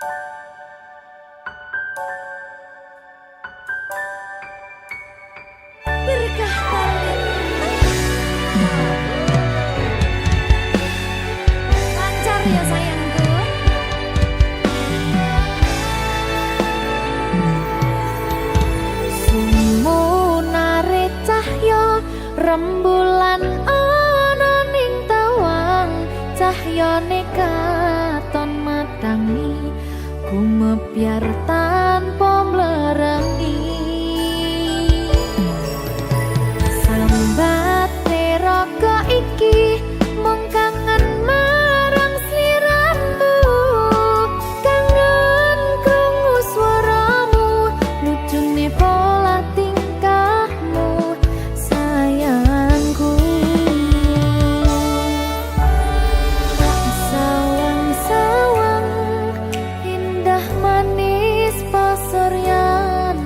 Berkah talent lancar ya sayangku. Sumunare cahya rembulan ana ning tawang, cahyane katon madangi gumebyar tanpa mlerengi. Sambate raga iki mung kangen marang sliramu, kangen krungu swaramu, lucune pola tingkahmu sayangku. Sawang-sawang indah manis pasuryan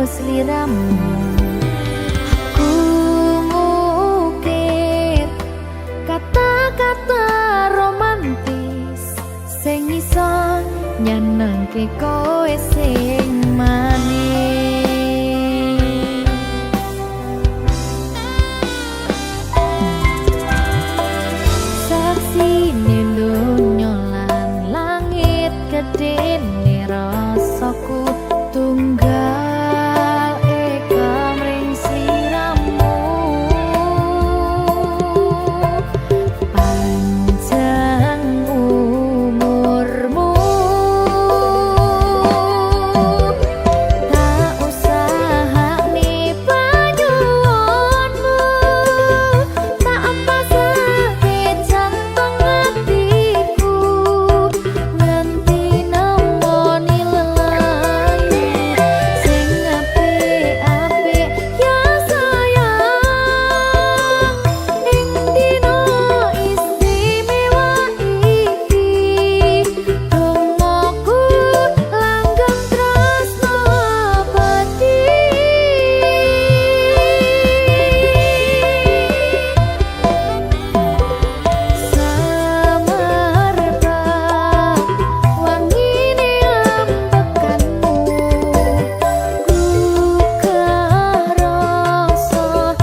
sliramu. Aku ngukir kata-kata romantis sing iso nyenengke kowe sing manis. Saksine donya lan langit gedene rasaku tunggal eka mring sliramu. Panjang umurmu, tak usahane panyuwunmu, tak pasake jantung hatiku nganti nemoni lelayu sing apik-apik ya sayang. Ing dina istimewa iki dongaku langgeng tresno abadi. Semerbak wangine ambekanmu, gugah rasa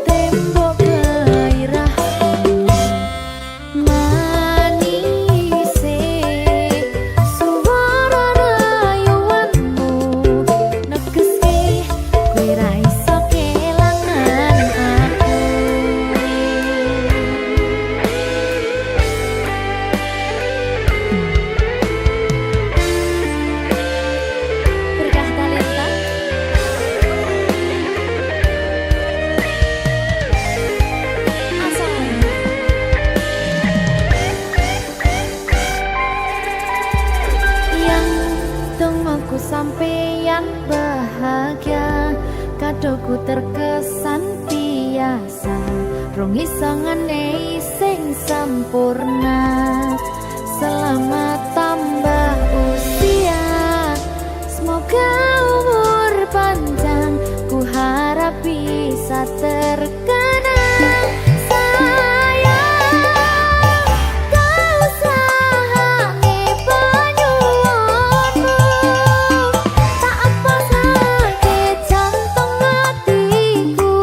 tembok gairahku. Manise suara rayuanmu negeske kowe ra iso kelangan aku. Berkah talenta asal yang tunggu sampeyan bahagia, kadoku terkesan biasa, rong iso ngenehi sing sempurna. Selamat tambah usia, semoga umur panjang, ku harap bisa terkenang. Sayang, tak usahane panyuwunmu, tak pasake jantung hatiku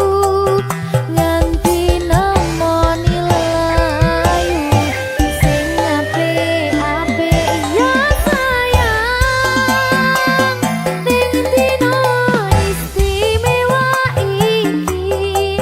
nganti nemoni lelayu sing apik-apik ya sayang. Ning dina istimewa iki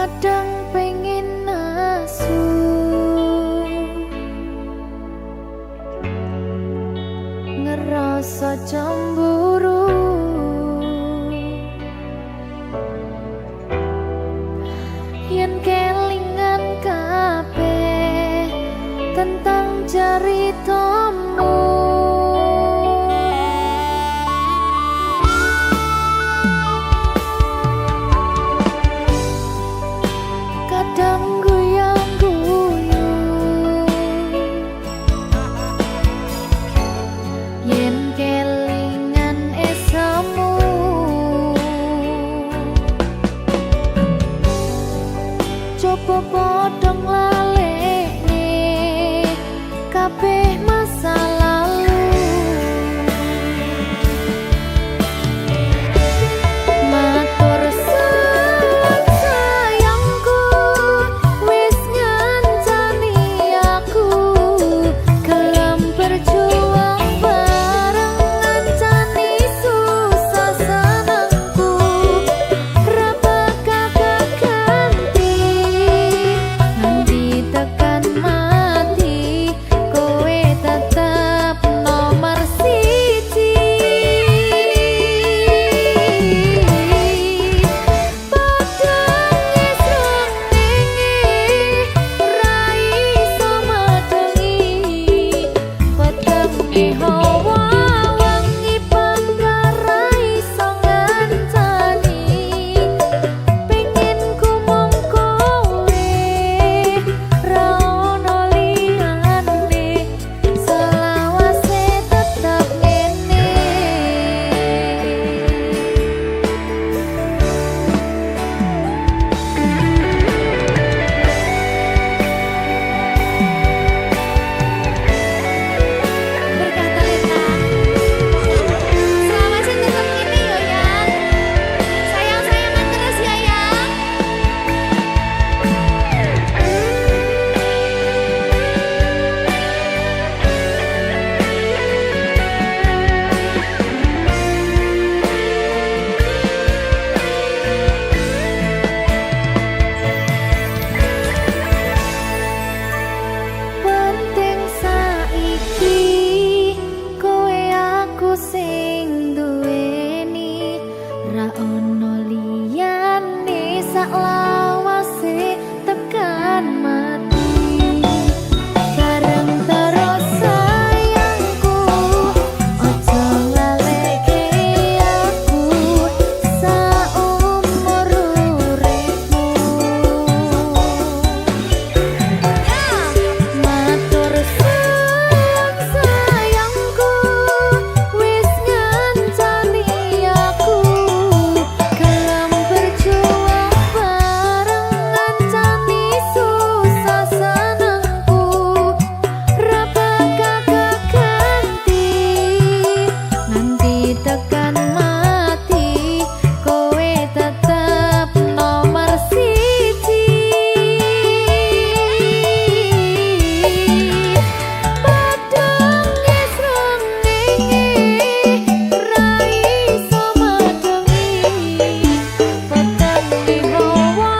kadang pengen nasu ngerasa cemburu yen kelingan kabeh tentang ceritamu. Kadang guyang-guyu yen kelingan esamu, coba padha nglalekne kabeh masa lalu. Matur suwun sayangku, wis ngancani aku gelem berjuang bareng ngancani susah senengku. Ra bakal ganti nganti tekan mati, kowe tetep nomor siji. Penting saiki kowe aku sing duweni, ra ono liyane saklawase tekan mati. Bareng terus sayangku, ojo ngaleke aku saumur uripmu. Matur suwun sayangku, wis ngancani aku gelem berjuang bareng ngancani susah senengku. Ra bakal ganti nganti tekan mati, kowe tetep nomor siji. Padang srengenge ra iso madengi, petenge hawa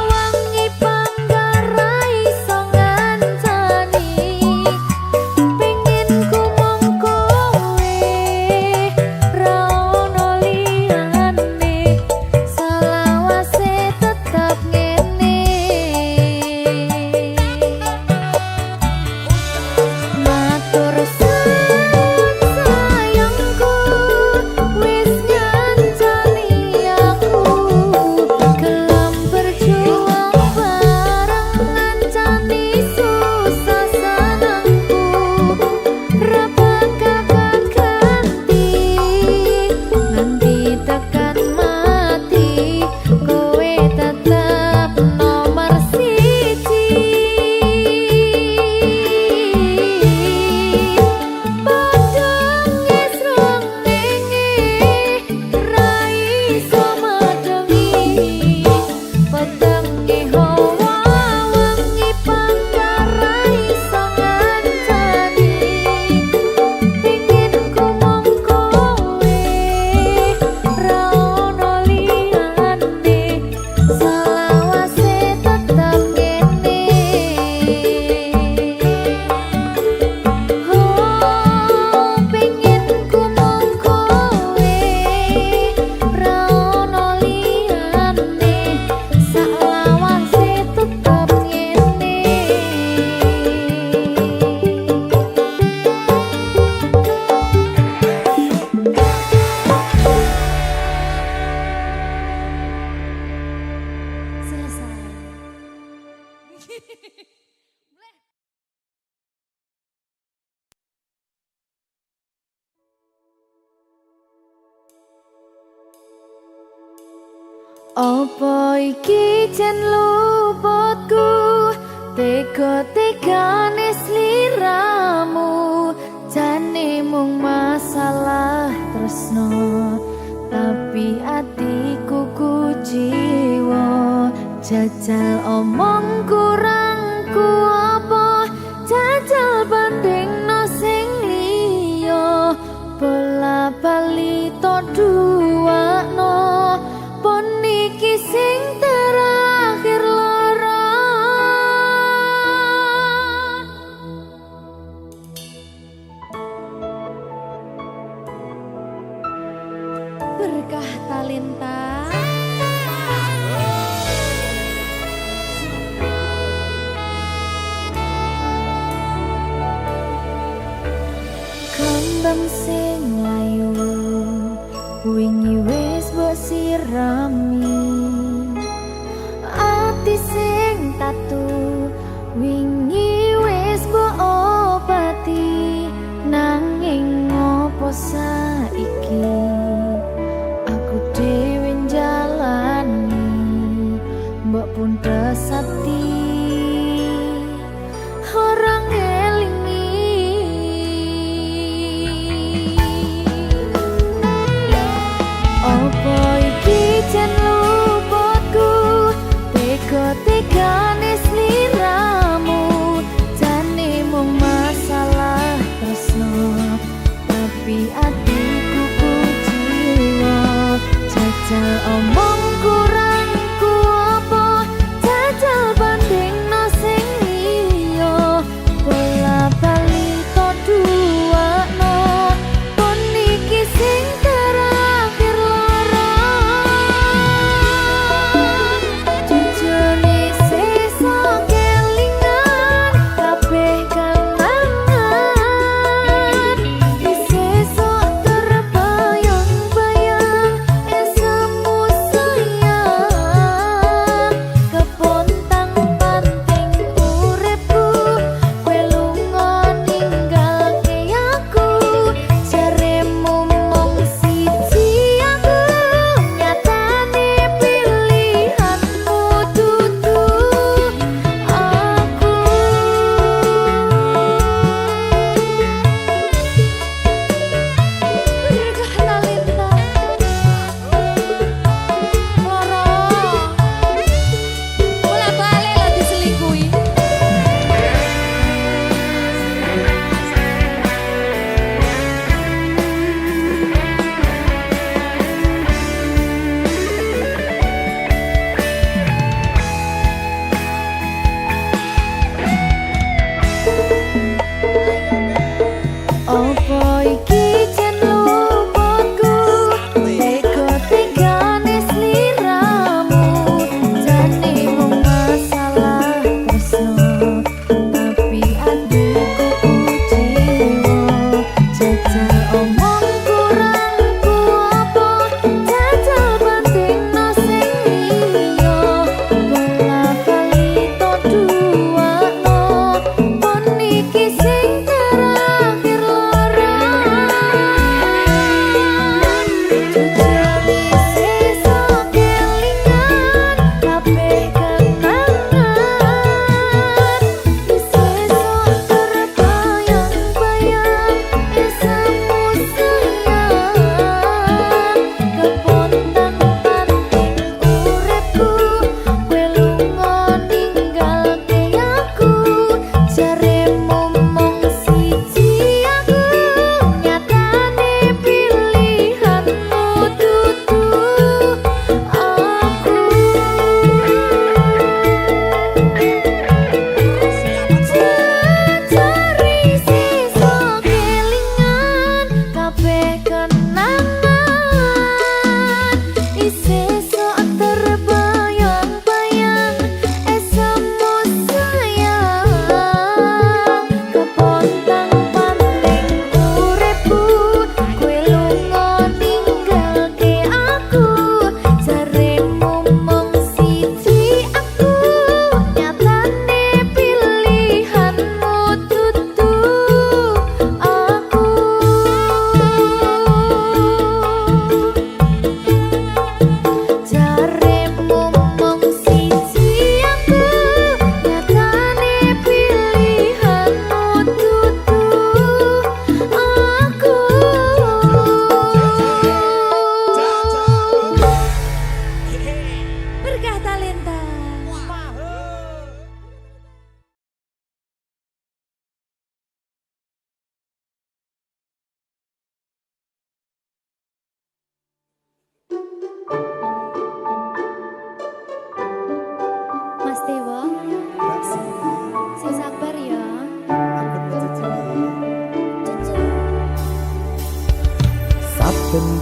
wangi panggar ra iso ngancani. Pengen ku mong kowe ra ono liyane, selawase tetep ngene. Matur suwun sayangku, wis ngancani aku gelem berjuang bareng ngancani susah senengku. Ra bakal ganti nganti tekan mati, kowe tetep nomor siji. Padang srengenge ra iso madengi, petenge hawa wangi panggar ra iso ngancani. Pengen ku mong kowe ra ono liyane, selawase Apa iki jan luputku tega-tegane sliramu jane mung masalah tresno tapi atiku kuciwa jajal omong kurangku apa jajal bandingno sing liya bola bali to duwakno pon iki sing terakhir lara berkah talenta kembang sing layu wingi wis mbok sirami ati sing tatu wingi wis mbok obati nanging ngopo saiki aku dhewe njalani mbok pun desati orang apa iki jan luputku tega-tegane sliramu jane mung masalah tresno tapi atiku kuciwa jajal omong kurangku apa jajal bandingno sing liya bola bali to duwakno pon iki sing terakhir lara jujur isih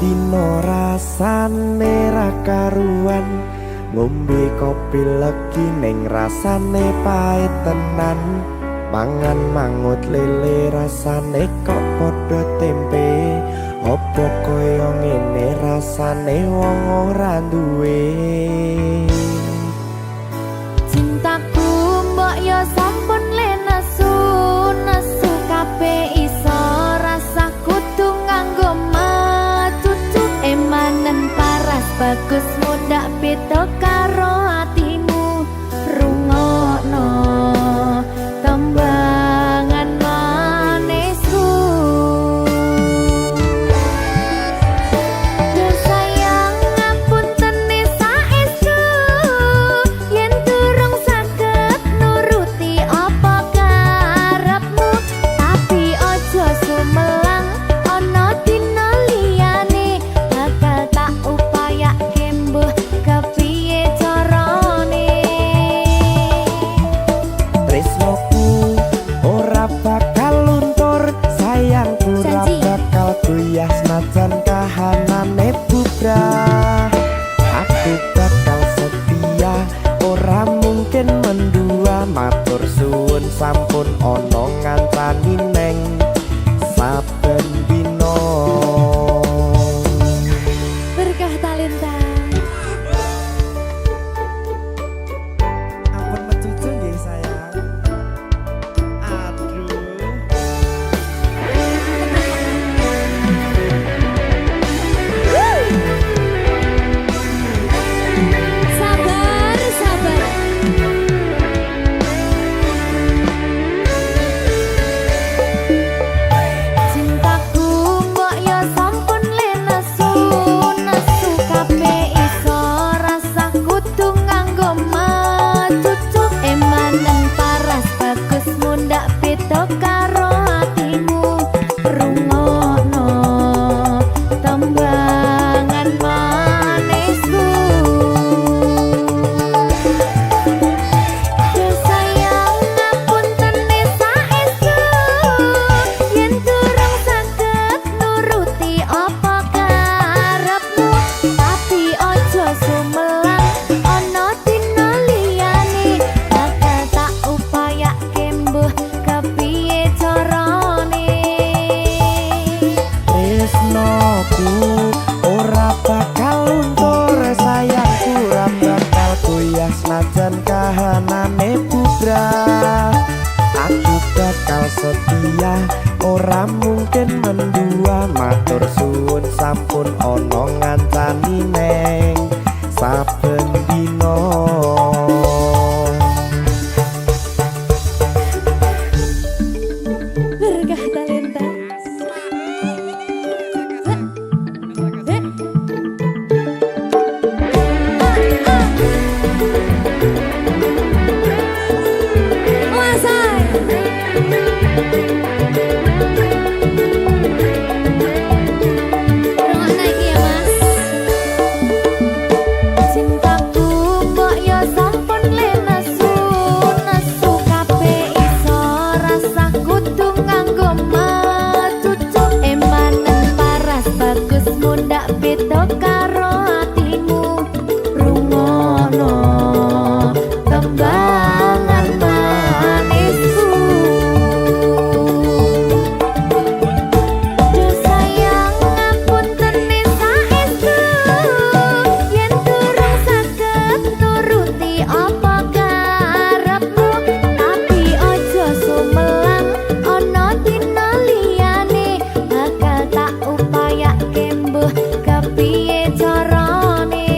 dino rasane ra karuan, ngombe kopi legi ning rasane pahit tenan, mangan mangut lele rasane kok padha tempe, opo koyo ngene rasane wong ora duwe. Cintaku mbok yo sampun lenesu, nesu kabeh iso rasa kudu nganggo matutu, emanen paras bagus mudak beda karo atimu, rungokno tembangan manisku. Duh sayang ngapunten saestu, yen durung saged nuruti apa karepmu, tapi ojo sumelang ana dina liyane, bakal tak upayake mbuh kepiye carane. Tresnoku ora bakal luntur, sayangku ora bakal goyah senajan kahanane bubrah. Aku bakal setia, ora mungkin mendua, matur suwun sampun ana ngancani neng saben dina. Berkah talenta. Ampun mecucu nggih sayang. Aduh. Sabar, sabar. Cintaku mbok yo sampun lenesu, nesu kabeh iso rasa kudu nganggo matutu, emanen paras bagus mundak beda karo atimu, rungokno tembangan manisku. Duh sayang ngapunten saestu, yen durung saged nuruti apa karepmu, tapi ojo sumelang ana dina liyane, bakal tak upayake mbuh kepiye carane. Tresnoku ora bakal luntur, sayangku ora bakal goyah senajan kahanane bubrah. Aku bakal setia, ora mungkin mendua, matur suwun sampun ana ngancani neng saben dina. Berkah talenta. Cintaku mbok yo sampun lenesu, nesu kabeh iso rasa kudu nganggo matutu, emanen paras bagus mundak beda karo atimu, rungokno tembangan manisku. Duh sayang ngapunten saestu, yen durung saged nuruti apa karepmu, tapi ojo sumelang ana dina liyane, bakal tak upayake mbuh kepiye carane.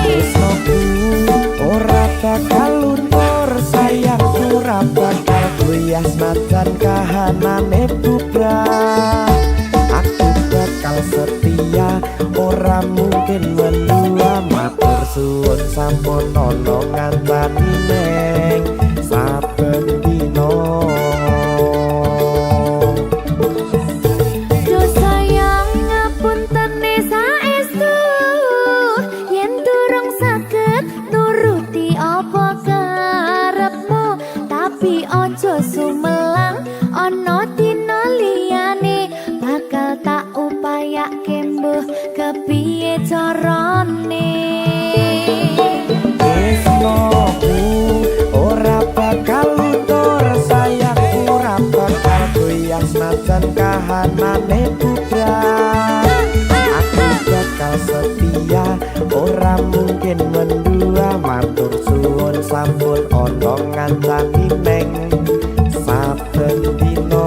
Tresnoku ora bakal luntur, sayangku ora bakal goyah senajan kahanane bubrah. Aku bakal setia, ora mungkin mendua, matur suwun sampun ana ngancani neng saben dina. Duh sayang ngapunten saestu, yen durung saged nuruti apa karepmu, tapi ojo sumelang ana dina liyane, bakal tak kahanane bubrah. Aku bakal setia, ora mungkin mendua. Matur suwun sampun ana ngancani neng saben dina.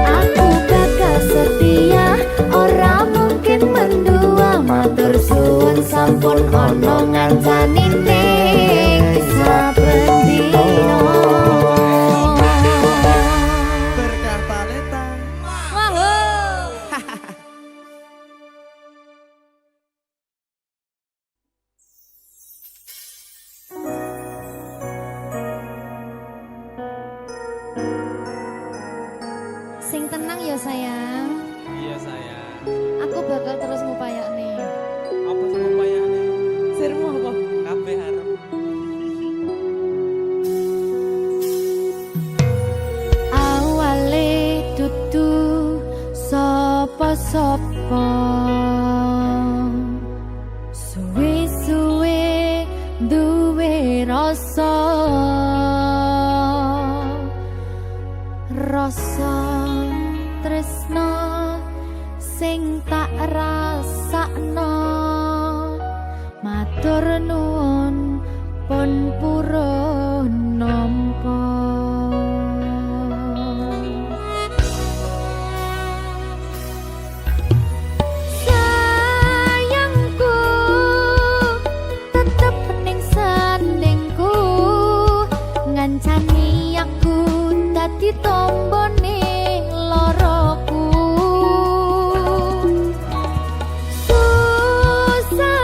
Aku bakal setia, ora mungkin mendua. Matur suwun sampun ana ngancani ning saben dina. Berkah talenta. Sing tenang ya sayang. Iya sayang. Aku bakal terus ngupayakne. Apa sih upayane? Sirmu apa? Kabeh arep. Awale dudu sapa-sapa. Suwe-suwe duwe rasa. Rasa tresno sing tak rasakno. Matur nuwun pun purun nampa. Sayangku tetep ning sandingku, ngancani aku dadi tombone loroku. Susahe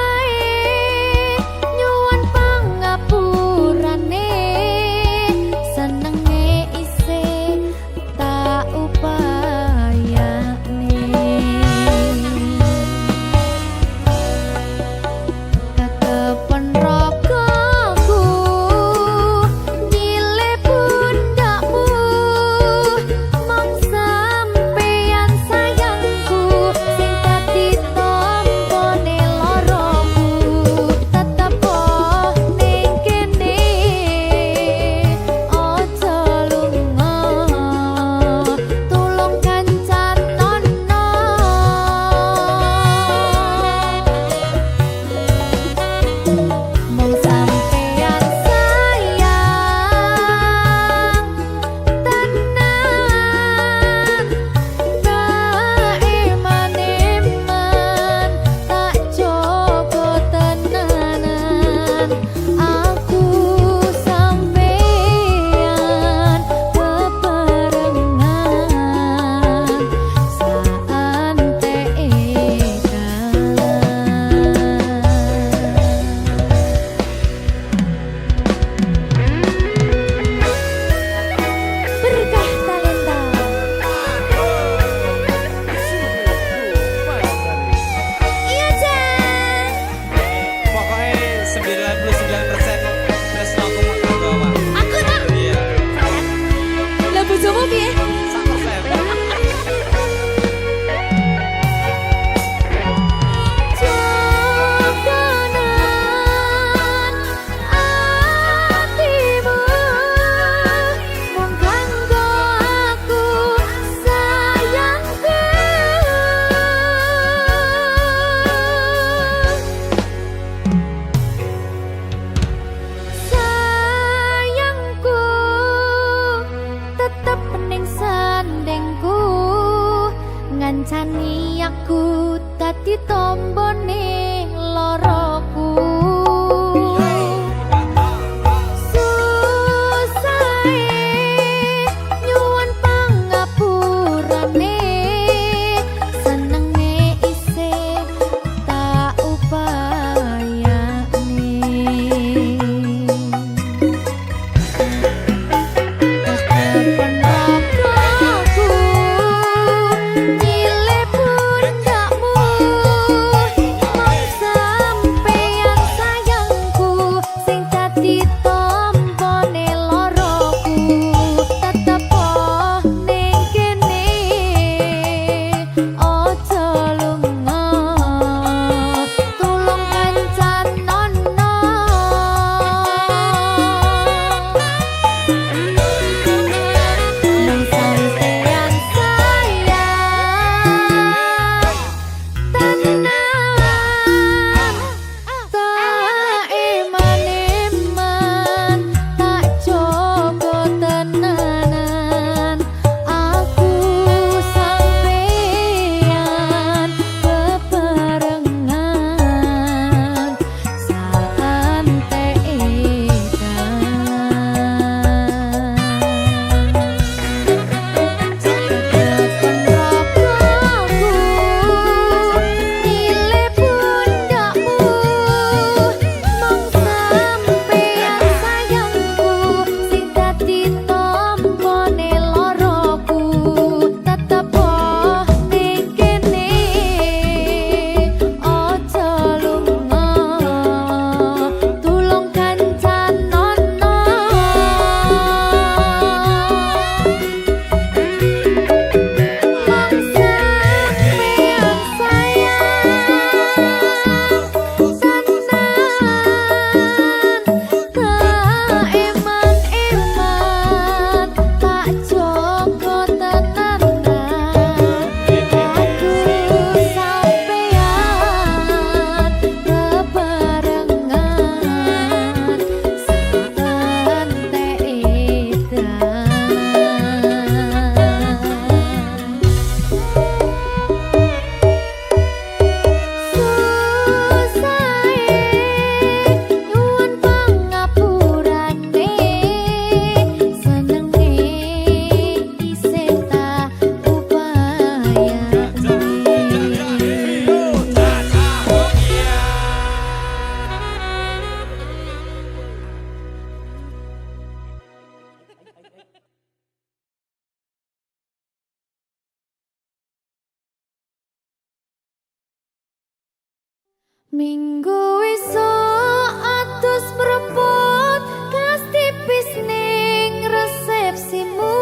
Minggu esuk atus mrepot kas tipis ning resepsimu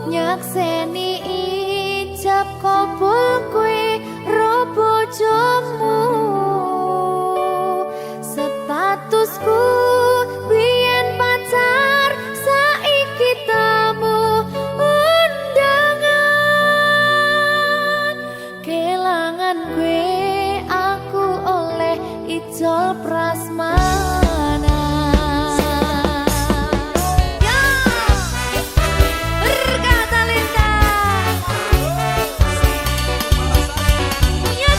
nyakseni ijab kabul kowe ro bojomu statusku biyen pacar saiki tamu undangan kelangan kowe aku oleh ijol prasmana ya berkata Linda ya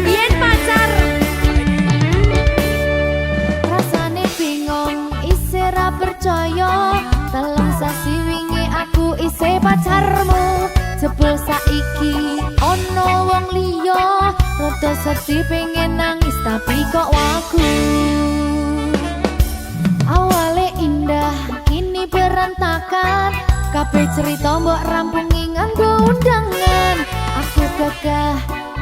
biyen pacar rasane bingung isih ra percaya telung sasi wingi aku isih pacarmu jebul saiki ono wong liya rada sedih pengen nangis tapi kok wagu awale indah kini berantakan kabeh cerita mbok rampungi nganggo undangan aku gagah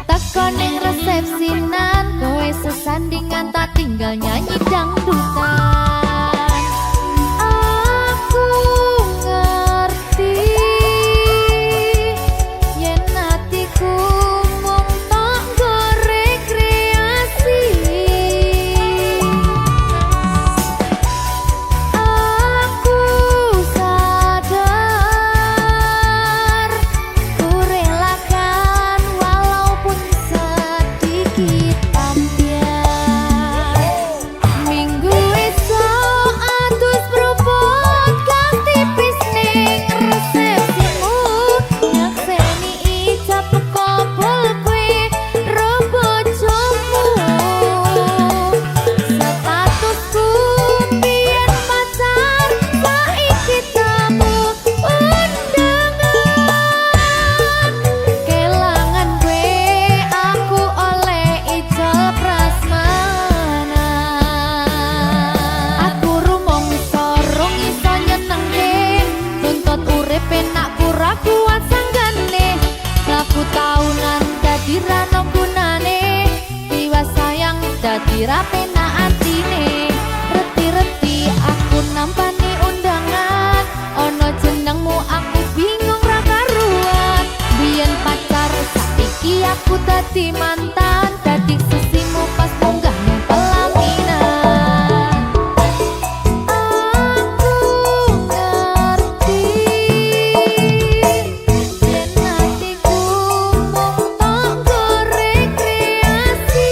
teko ning resepsinan kowe sesandingan tak tinggal nyanyi dangdutan aku ngerti yen atiku mung tanggo rekreasi aku sadar ku relakan walaupun sedikit ambiar minggu esok atus propot kas tipis ning resepsimu nyakseni ijab kabul kowe ro bojomu statusku biyen pacar saiki tamu undangan kelangan kowe aku oleh ijol prasmana aku rumangsa rong iso nyenengke tuntut urip enak pura kuat sanggane laku taunan dadi rano gunane tiwas sayang dadi ra penak atine reti-reti aku nampani undangan ono jenengmu aku bingung ra karuan biyen pacar saiki aku dadi mantan dadi sesimu pas munggah ning pelaminan aku ngerti yen atiku mung tanggo rekreasi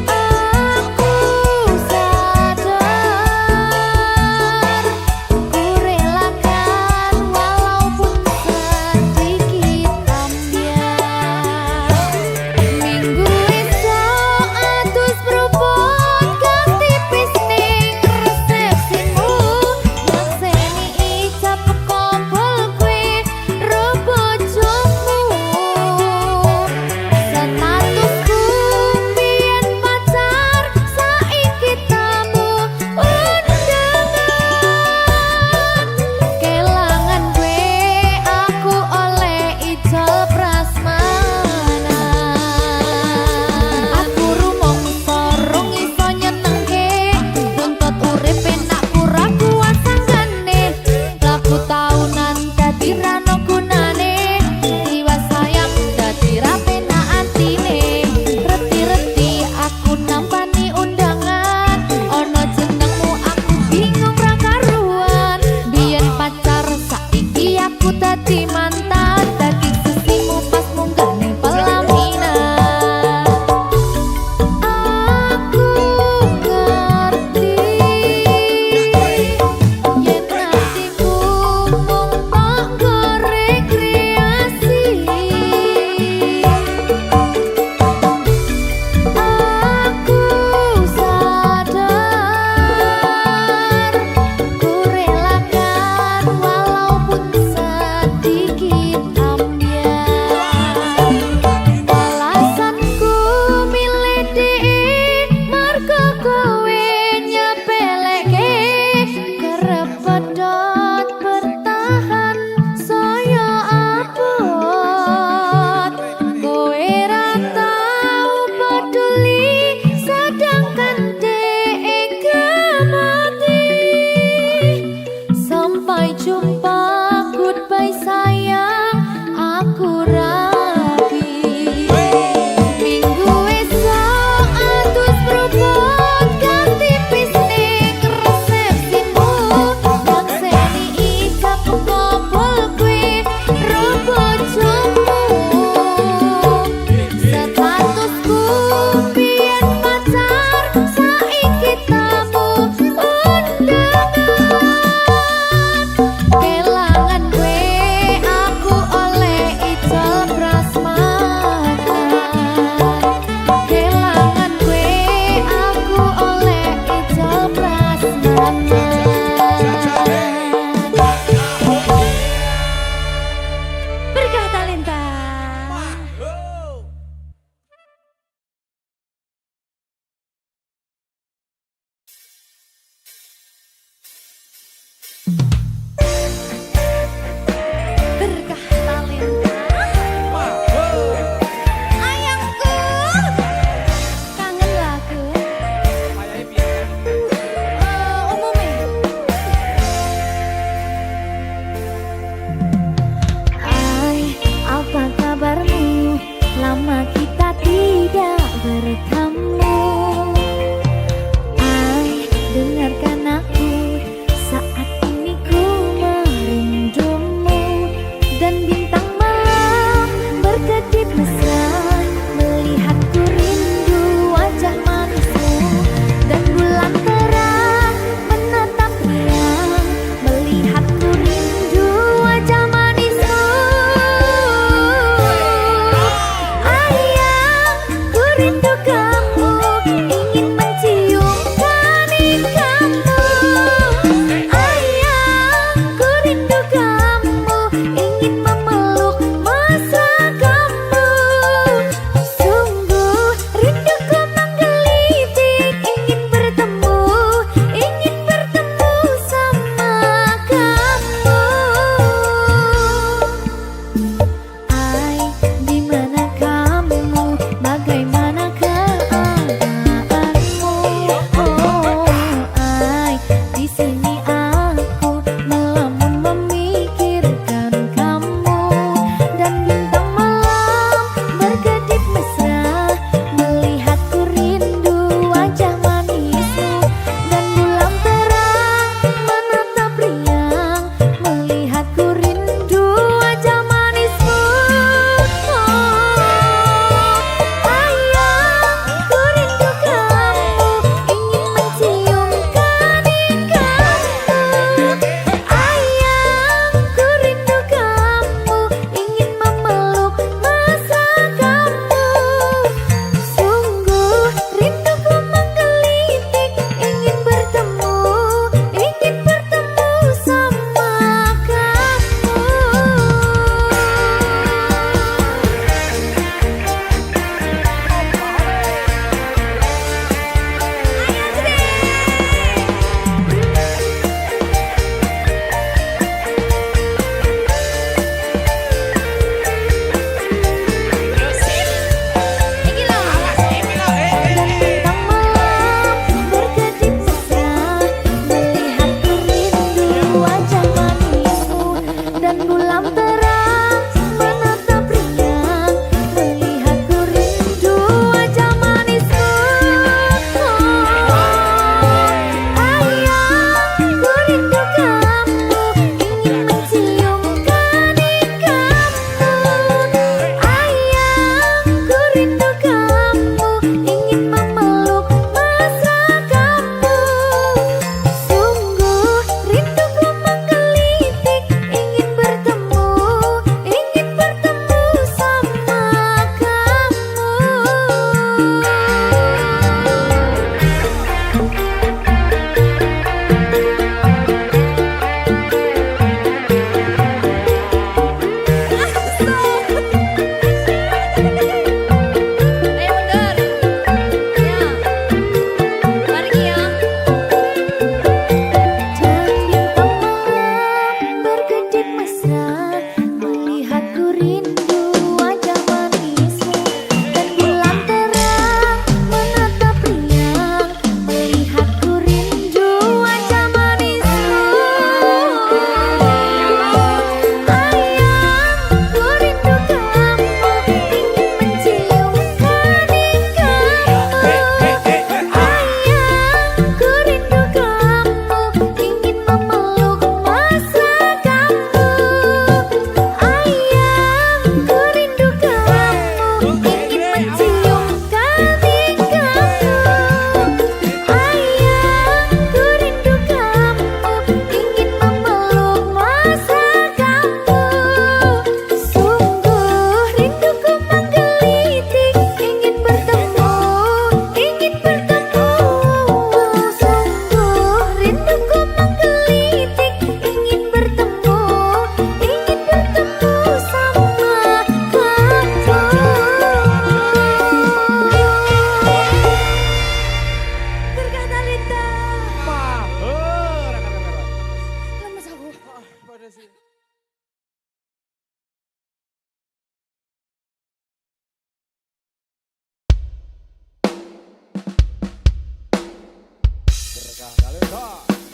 aku sadar ku relakan walaupun sedikit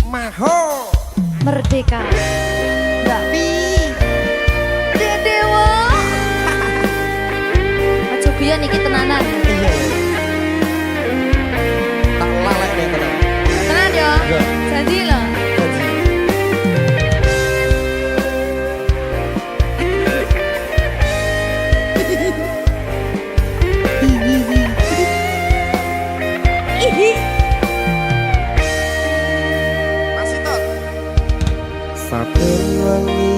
Maho Merdeka. Mbak Pi. Dedewa. Aja guyon iki tenanan. iya tak lalek nih tenan Tenan yo. Iya. Janji loh. masih tot saben wengi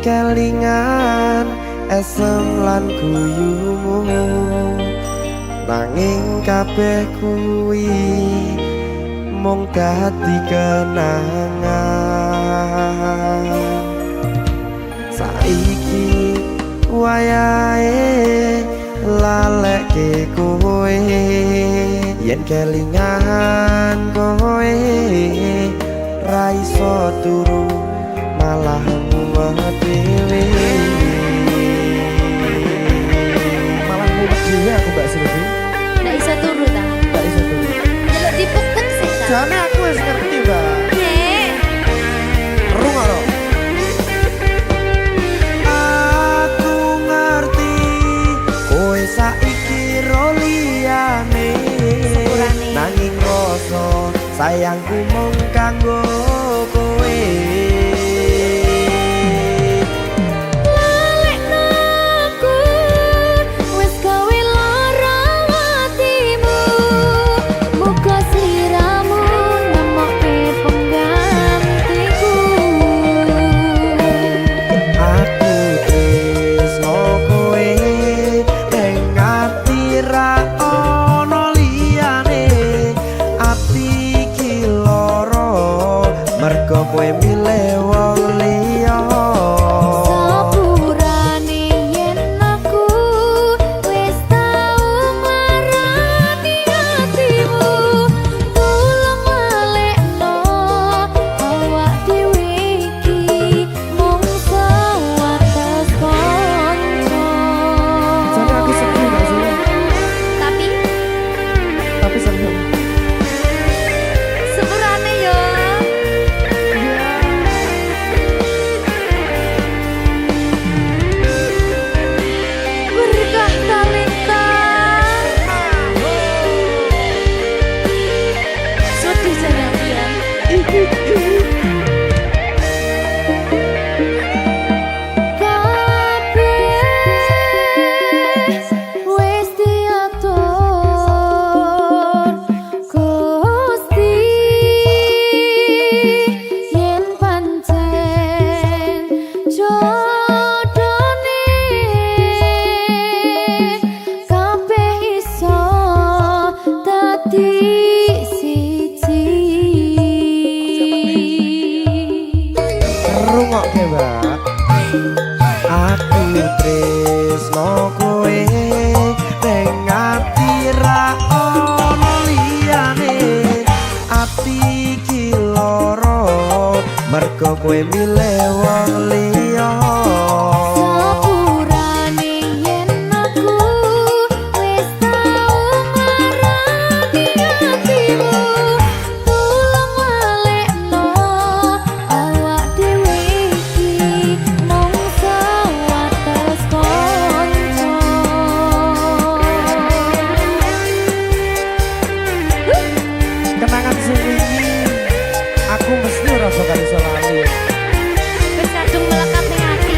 kelingan esem lan guyumu nanging kabeh kuwi mung dadi kenangan saiki wayahe laleke kowe yen kelingan kowe ra iso turu malah mumet dhewe malah mumet dhewe aku Mbak Silvi Nggak bisa turu ta. gak iso turu Delok dipuktek sih ta. jane aku wis ngerti Mbak Nek. Rung ora aku ngerti kowe saiki ro liyane Sepurane. nanging rasa sayangku mung kanggo kowe Lalekno aku wis gawe lara atimu. Muga sliramu nemokke penggantiku. aku tresno kowe ning ati ra ono liyane ati iki lara mergo kowe milih wong liya Sepurane yen aku wis tau marani atimu. Tulung walekno awak dhewe iki mung sewates kanca. jane aku sedih gak sih Tapi seneng sepurane yo. Berkah talenta. Sedih jangan dia. Kabeh wis diatur Gusti yen pancen jodone kabeh iso dadi siji. rungokke Mbak aku tresno kowe ning ati ra ono liyane ati iki lara mergo kowe milih wong liya Sepurane yen aku wis tau marani atimu. Tulung walekno awak dhewe iki mung sewates kanca. kenangan sing wingi aku mesti ora bakal iso lali Wis kadung melekat ning ati.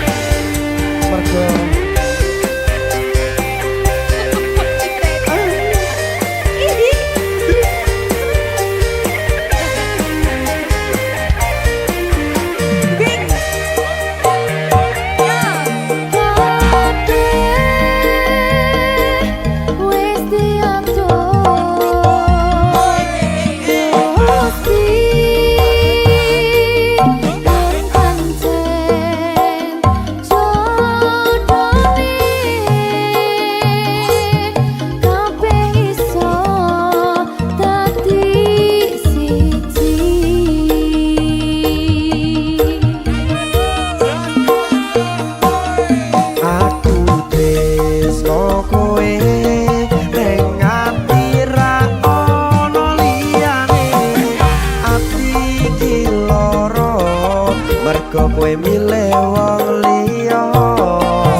mergo kowe milih wong liya.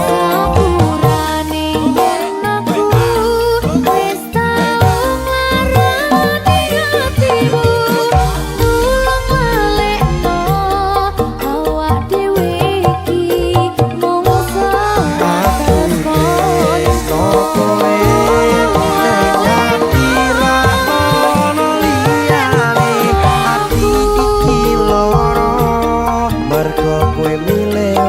Sepurane aku wis tau ngarani hatimu, tulung balekno awak dhewe iki mongso atas Tresno kowe ning ati ra ono liyane, ati iki loro mergo kowe milih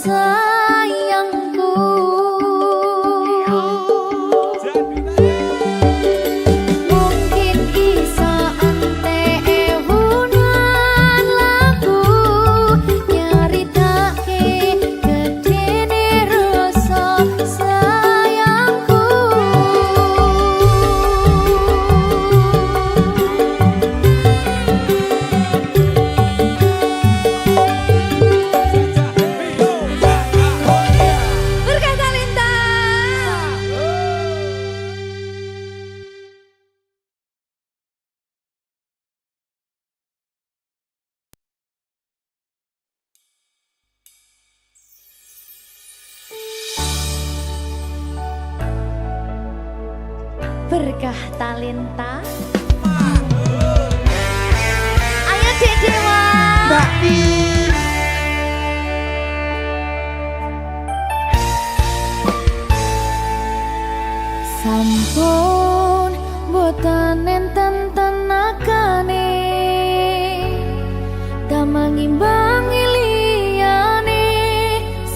sayangku. Mungkin isa ante ewunan lagu nyaritake gedene rasa sayangku. Berkah Talenta. Berkah Talenta. Ayo Dek Dewa. Mbak Di. Sampun boten enten tenagane damang imbangi liyane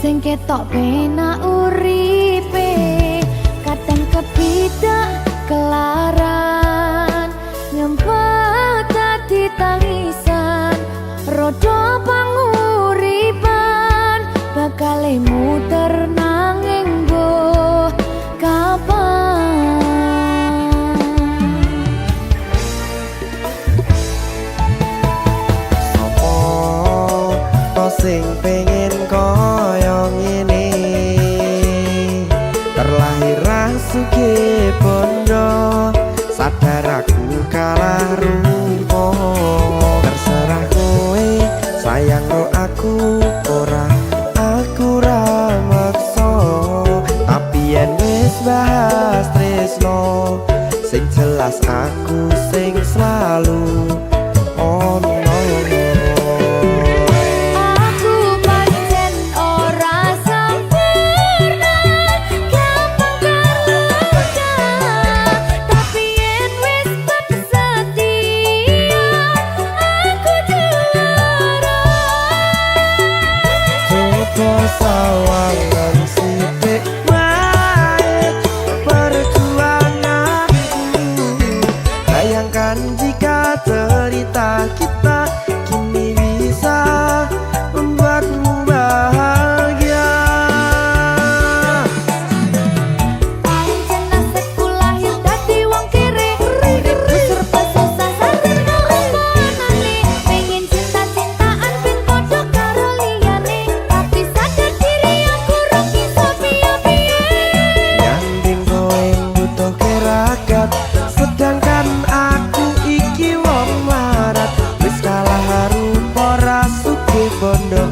sing ketok penak uripe kadang kepidak kelaran nyempet dadi tangisan rodo panguripan bakal muter nanging mbok kapan. Sopo to sing pengen koyo ngene terlahir rasuke bondo sadar aku kalah rumpo terserah kowe sayang no aku ora aku ra maksa tapi yen wis bahas tresno sing jelas aku sing selalu ono. Aku pancen ora sempurna, gampang terluka. Tapi yen wis setia, aku juara. Coba sawangan sithik wae perjuanganku. Bayangkan jika cerita kita kini bisa membuatmu bahagia. Pancen nasibku lahir dadi wong kere. Uripku serba susah sadar kelakonane. Pengen cinta-cintaan ben padha karo liyane. Tapi sadar diri aku ora bisa piye-piye. Nyanding kowe butuh keragat sedangkan aku iki wong marat wis kalah harupa rasuke bondo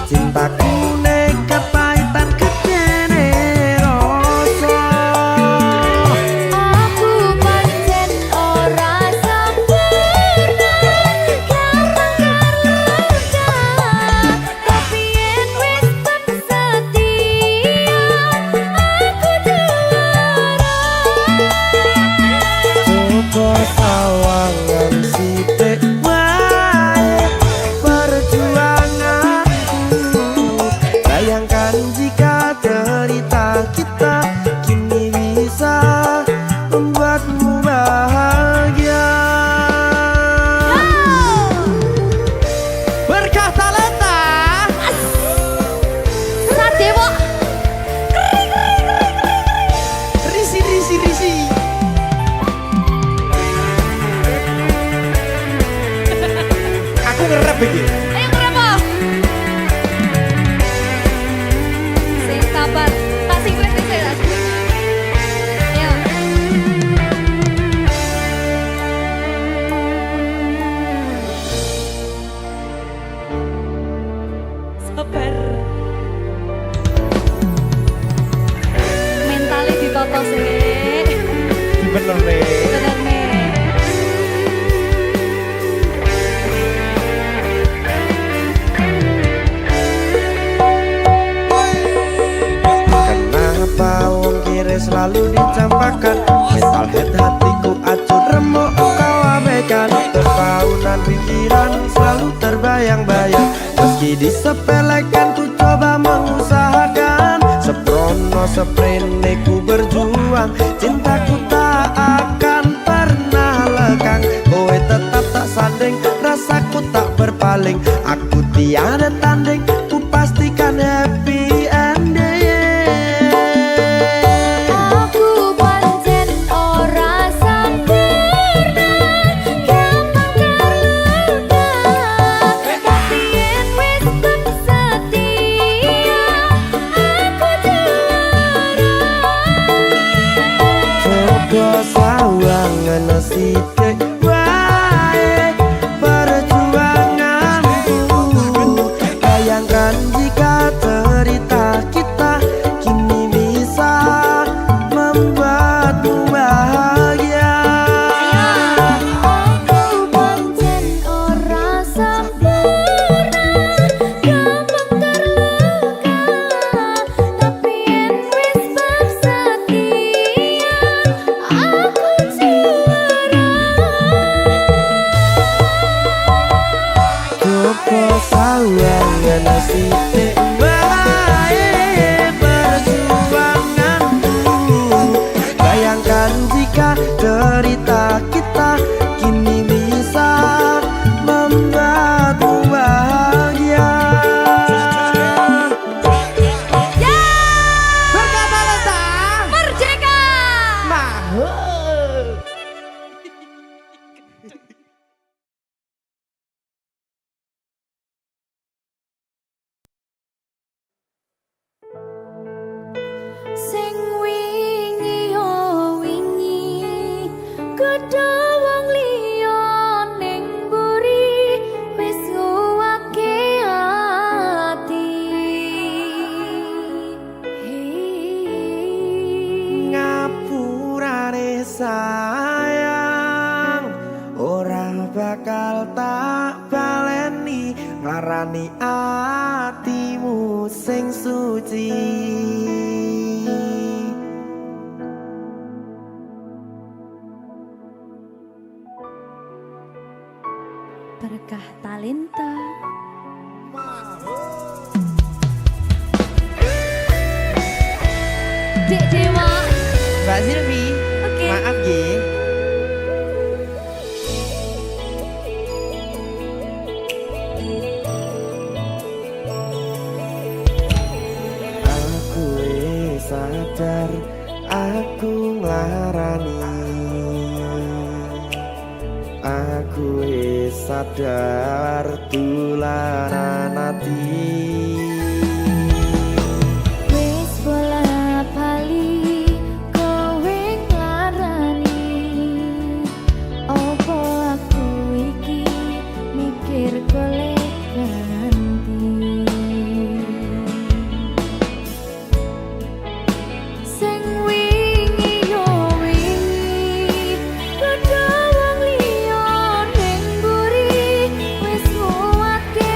cintaku nekat pahitan kedene rasa. Aku pancen ora sempurna, gampang terluka. Tapi yen wis setia, aku juara. Coba sawangan sithik wae perjuanganku. Bayangkan jika cerita kita kini bisa membuatmu bahagia. Berkah Talenta. Sadewo. Risi. Aku ngerep iki. Ayo ngerapa? Sing sabar. Tak sing kuwi sing saya. Ayo. Sabar. Mentalnya ditoto sih. Bener nih. Bener nih. Kenapa wong kiri selalu dicampakkan? Mental head hatiku acur remuk kau abaikan. Terpaunan pikiran selalu terbayang-bayang. Meski Meski disepelekan ku coba mengusahakan, seprono seprene ku berjuang. Cintaku tak akan pernah lekang, kowe tetap tak sanding, rasaku tak berpaling. Aku tiada tanding, ku pastikan happy ending. Aku pancen ora sempurna, gampang terluka. Tapi yen wis bersedia, aku juara. Coba sawangan sithik wae perjuanganku. Bayangkan jika cerita kita kini bisa membuatmu bahagia. Aku pancen ora sempurna, gampang terluka. Tapi yen wis bersedia, aku juara. Coba sawangan sithik wae perjuanganku. Bayangkan jika cerita kita kini bisa membuatmu bahagia. Ya, Berkata letah merdeka. mahal. Sing wingi yo wingi, kudu wong liya ning mburi, wis nguwake ati. Ngapurane sayang, ora bakal tak baleni, ngarani atimu sing suci. Berkah talenta. Dek Dewa. Mbak Silvi, Oke. maaf ye. Aku wis sadar, aku nglarani. Aku wis sadar tulanan ati. Wis bola bali kowe nglarani. Opo aku iki mikir golek ganti. Sing wingi yo wingi, kudu wong liya ning mburi, wis nguwatke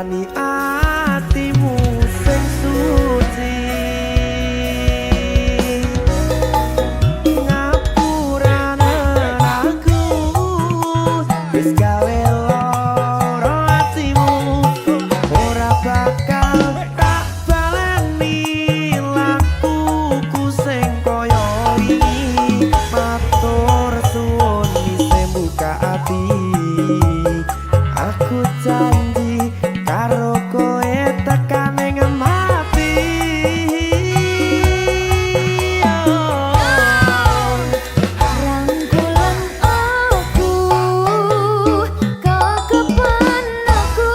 ngerasani atimu sing suci. Ngapurane aku wis gawe loro atimu, ora bakal tak baleni lakuku sing koyo wingi. Matur suwun isih buka ati, aku janji karo koe tekan ing mati. Rangkulan aku, kekepan aku,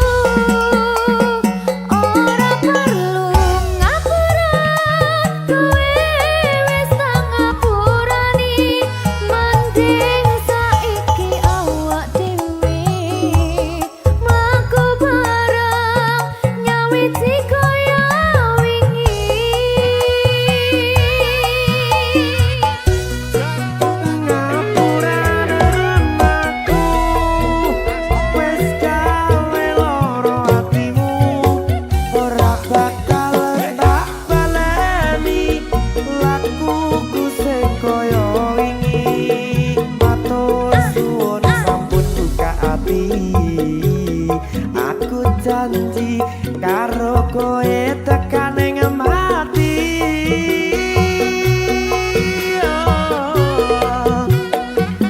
ora perlu ngapura, kowe wis tak ngapurani. Mending saiki awak dhewe mlaku bareng nyawiti kaya wingi. Ngapurane aku wis gawe loro atimu, ora bakal tak baleni lakuku sing koyo wingi. Matur suwun sampun buka ati, aku janji karo koe tekan ing mati.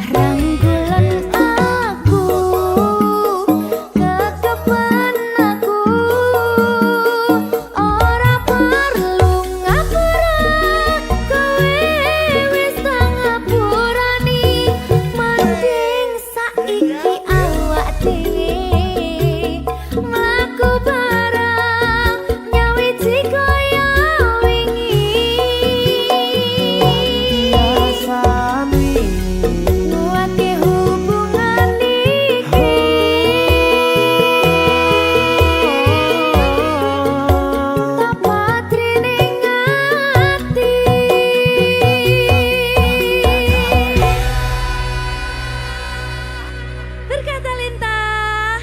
Rangkulan aku, kekepan aku, ora perlu ngapura, kowe wis tak ngapurani. Mending saiki awak dhewe mlaku bareng nyawiti kaya wingi. Biasane Nguatke hubungan iki, tak patri ning ati. Berkata Lintah.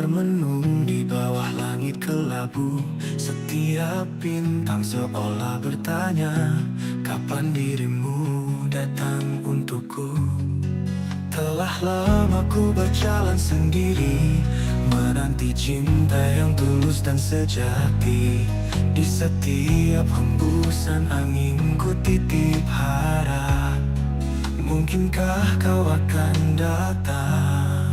termenung di bawah langit kelabu. Setiap bintang seolah bertanya, kapan dirimu datang untukku? Telah lama ku berjalan sendiri, menanti cinta yang tulus dan sejati. Di setiap hembusan angin ku titip harap, mungkinkah kau akan datang?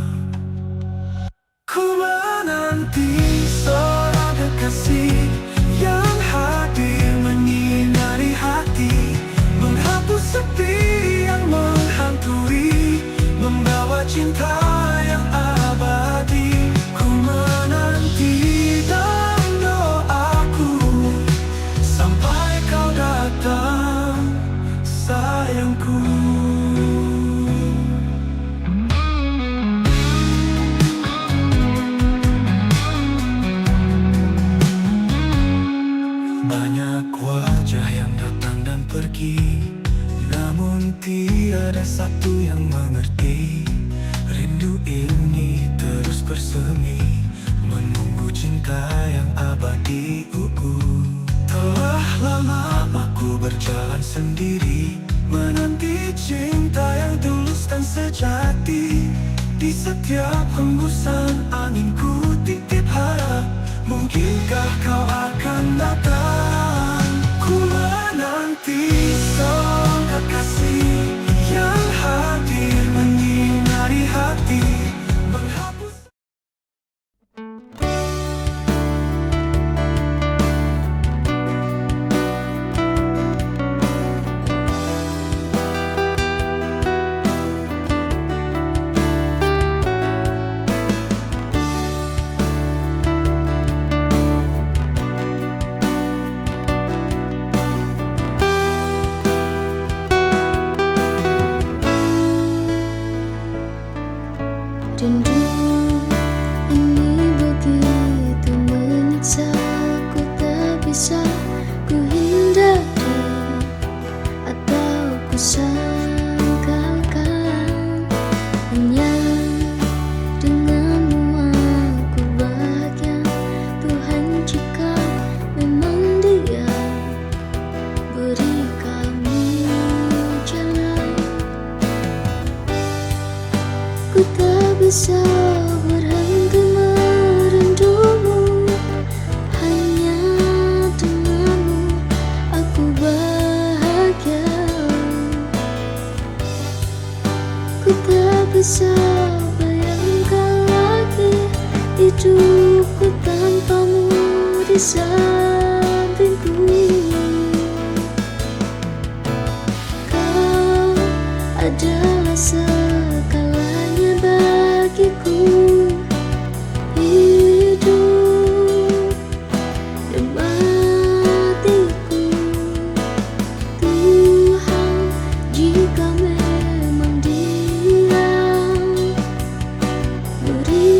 Ku menanti seorang kekasih yang hadir menyinari hati, menghapus sepi yang menghantui, membawa cinta yang abadi. Ku menanti dalam doaku sampai kau datang, sayangku. Banyak wajah yang datang dan pergi, namun tiada satu yang mengerti. Rindu ini terus bersemi, menunggu cinta yang abadi. Telah lama aku berjalan sendiri, menanti cinta yang tulus dan sejati. Di setiap hembusan angin ku titip harap, mungkinkah kau akan datang? Ku menanti seorang kekasih yang hadir menyinari hati, menghapus. Rindu ini begitu menyiksa, ku tak bisa ku hindari atau ku sangkalkan. Hanya denganmu aku bahagia. Tuhan, jika memang Dia beri kami jalan, ku tak bisa berhenti merindumu. Hanya denganmu aku bahagia. Ku tak bisa bayangkan lagi hidupku tanpamu di sampingku. Kau adalah segalanya bagiku, hidup dan matiku. Tuhan, jika memang Dia beri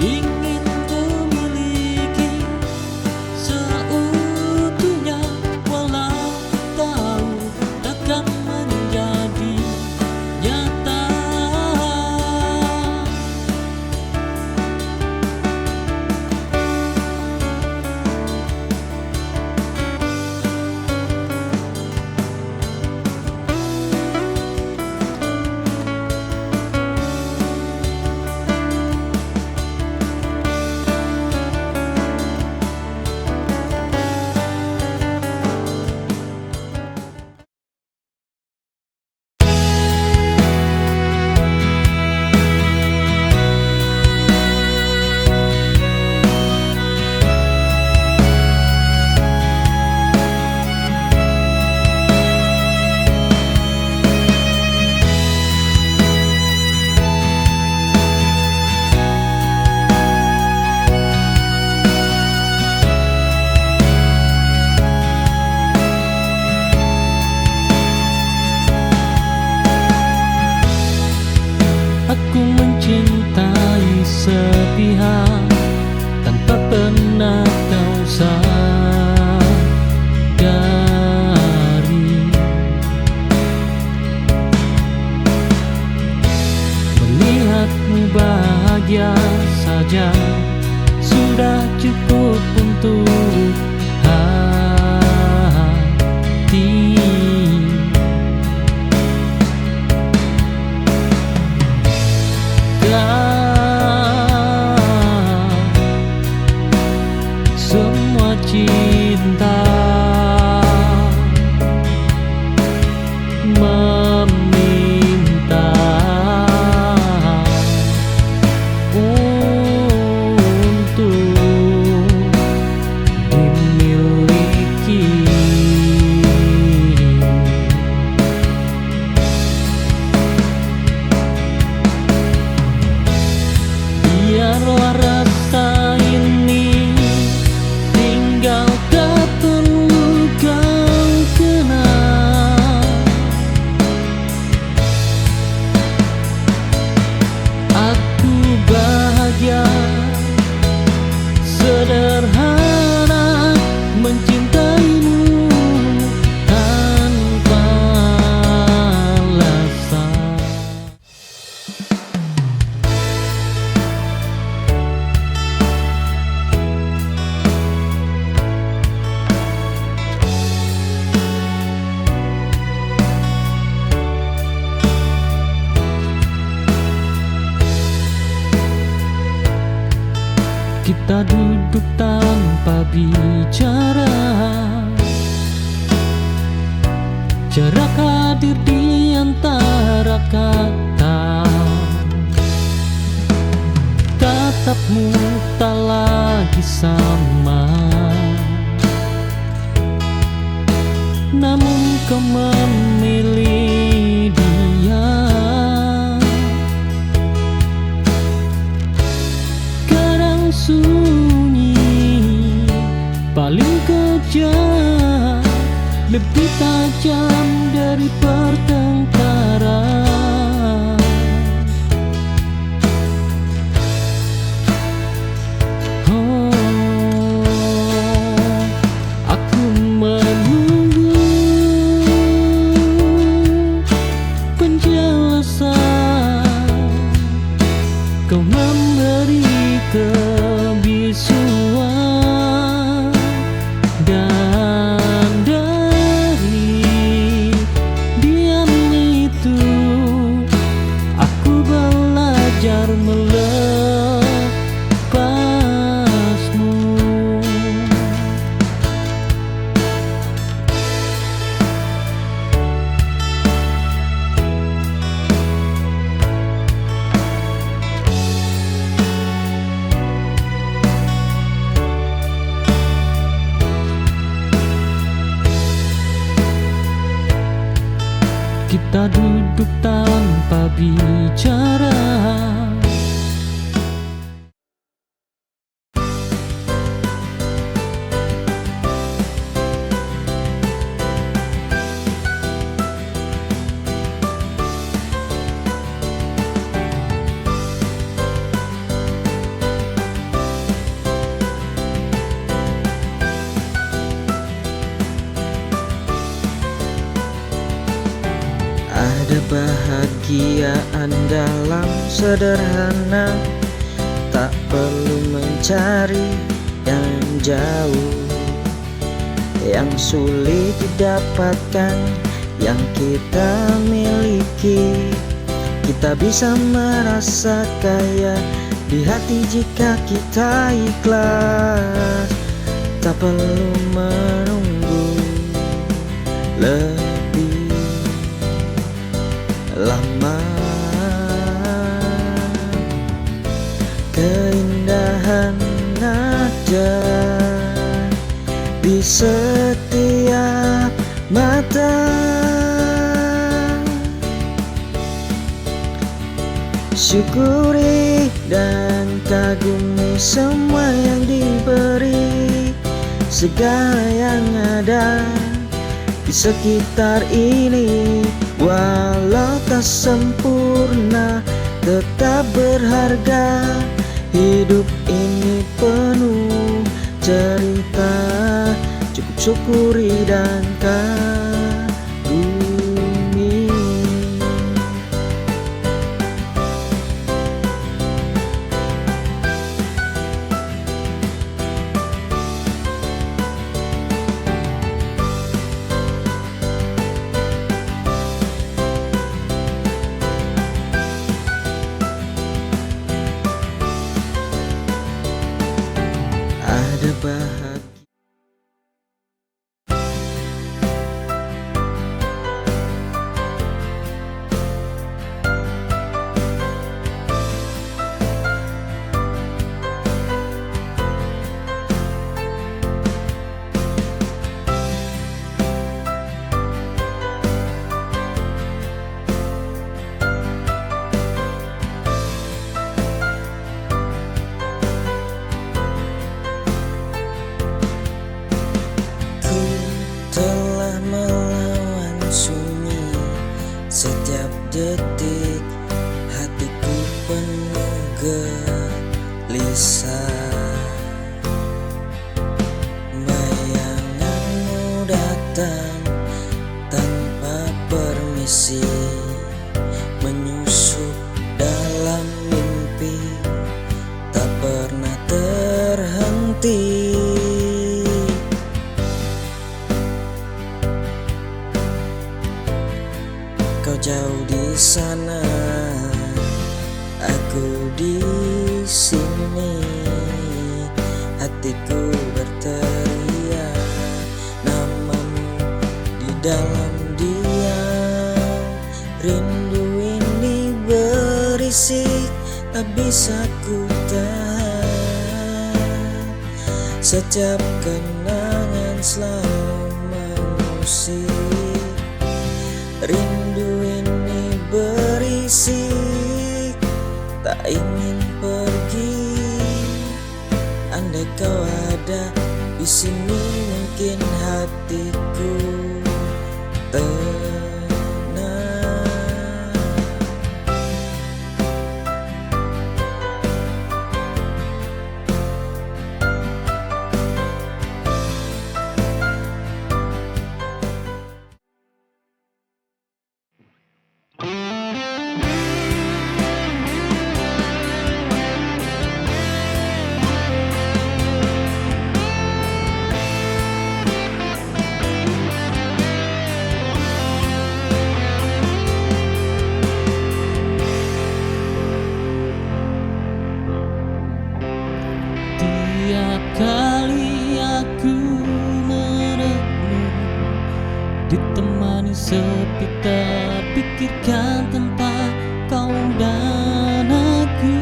ingin memiliki seutuhnya, walau tahu takkan menjadi nyata. Aku mencintai sepihak tanpa pernah kau sadari. Melihatmu bahagia saja sudah cukup untuk hati. Semua cinta meminta untuk dimiliki. Biarlah rasa ini tinggal tak perlu kau kenal. Aku bahagia sederhana mencintaimu tanpa alasan. Kita duduk tanpa bicara, jarak hadir di antara kata. Tatapmu tak lagi sama, namun kau memilih dia. Kadang sunyi paling kejam, lebih tajam dari pertengkaran. Oh, aku menunggu penjelasan, kau memberi kebisuan, dan dari diam itu aku belajar melepasmu. Kita duduk tanpa bicara, kebahagiaan dalam sederhana, tak perlu mencari yang jauh, yang sulit didapatkan, yang kita miliki. Kita bisa merasa kaya di hati jika kita ikhlas, tak perlu menunggu lebih lama. Keindahan ada di setiap mata. Syukuri dan kagumi semua yang diberi, segala yang ada di sekitar ini. Walau tak sempurna, tetap berharga. Hidup ini penuh cerita, cukup syukuri dan kagumi. Ada bahagia. Telah melawan sunyi setiap detik, hatiku penuh gelisah. Bayanganmu datang tanpa permisi, menyusup dalam mimpi, tak pernah terhenti. Kau jauh di sana, aku di sini. Hatiku berteriak namamu di dalam diam. Rindu ini berisik, tak bisa ku tahan. Setiap kenangan selalu mengusik. Rindu ini berisik, tak ingin pergi. Andai kau ada di sini, mungkin hatiku tenang. Tiap kali aku merenung, ditemani sepi, tak pikirkan tentang kau dan aku.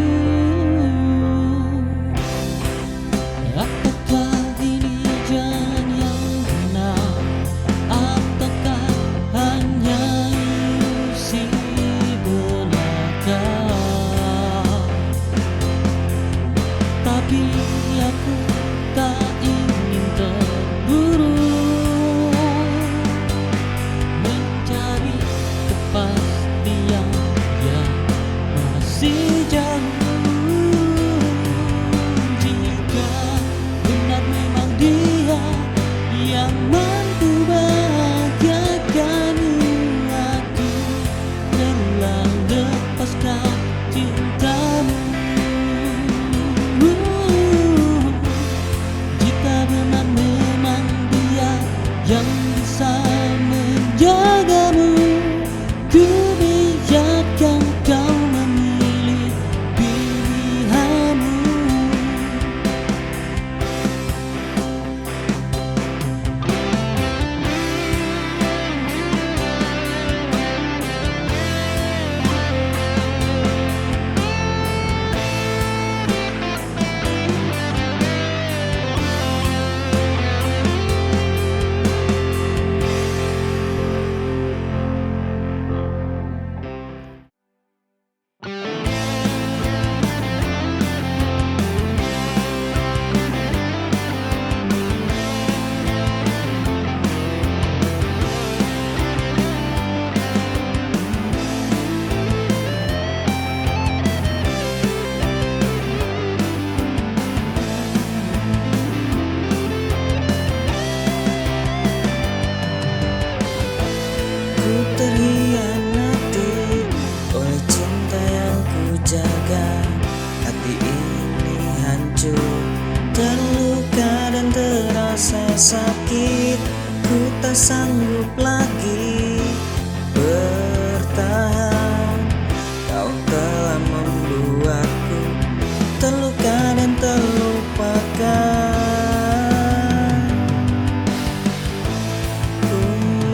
Apakah ini jalan yang benar, ataukah hanya ilusi belaka? Tapi aku tak ingin terburu mencari kepastian. sakit, ku tak sanggup lagi bertahan. Kau telah membuatku terluka dan terlupakan. Ku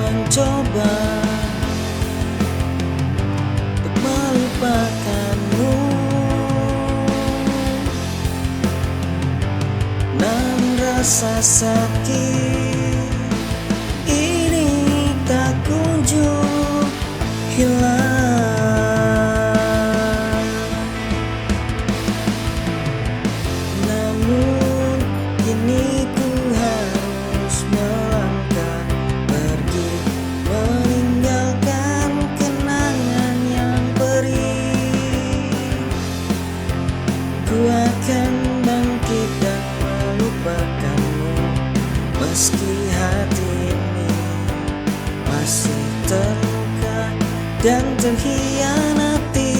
mencoba untuk melupakanmu, namun rasa sakit ini tak kunjung hilang. Namun kini ku harus melangkah pergi, meninggalkan kenangan yang perih. Ku akan bangkit dan melupakanmu, meski hati ini masih terluka dan terhianati.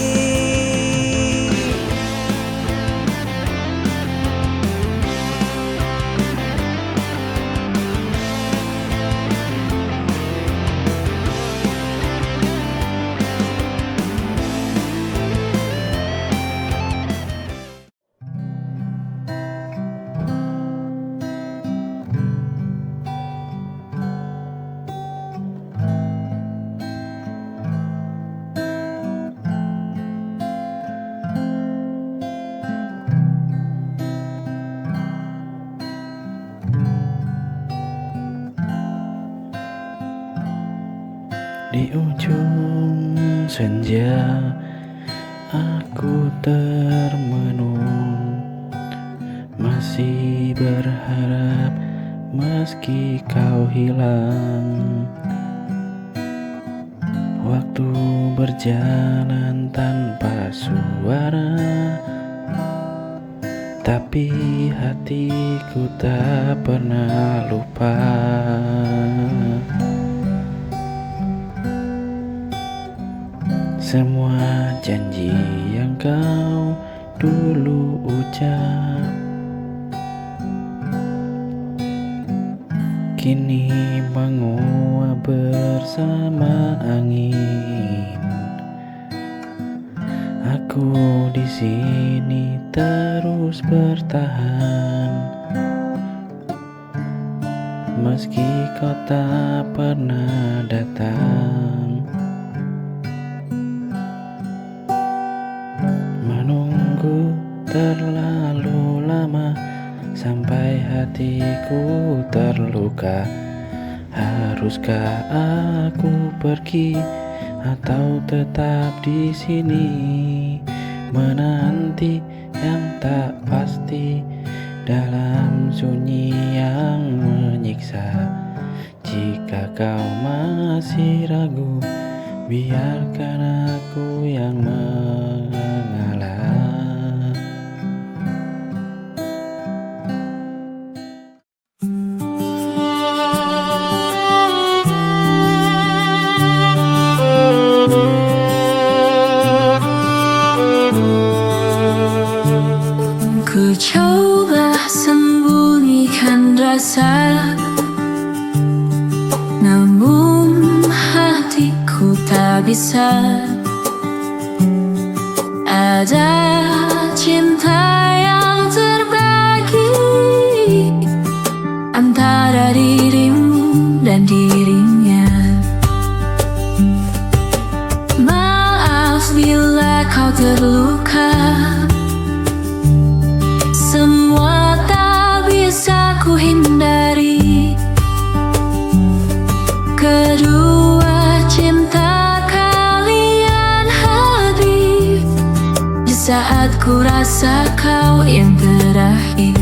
Di ujung senja aku termenung, masih berharap meski kau hilang. Waktu berjalan tanpa suara, tapi hatiku tak pernah lupa. Semua janji yang kau dulu ucap kini menguap bersama angin. Aku di sini terus bertahan, meski kau tak pernah datang. Menunggu terlalu lama sampai hatiku terluka. Haruskah aku pergi atau tetap di sini menanti yang tak pasti dalam sunyi yang menyiksa? Jika kau masih ragu, biarkan aku yang mengalah. Ku coba sembunyikan rasa, namun hatiku tak bisa. Ada cinta yang terbagi antara dirimu dan dirinya. Maaf bila kau terluka, semua tak bisa ku hindari. Kedua cinta kalian habis di saat ku rasa kau yang terakhir.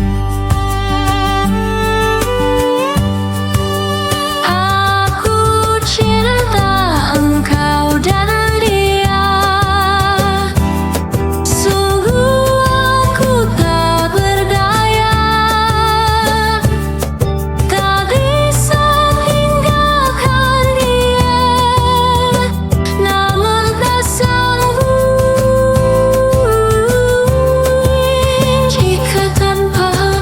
Aku cinta engkau dan dia, sungguh aku tak berdaya, tak bisa tinggalkan dia, namun tak sanggup jika tanpa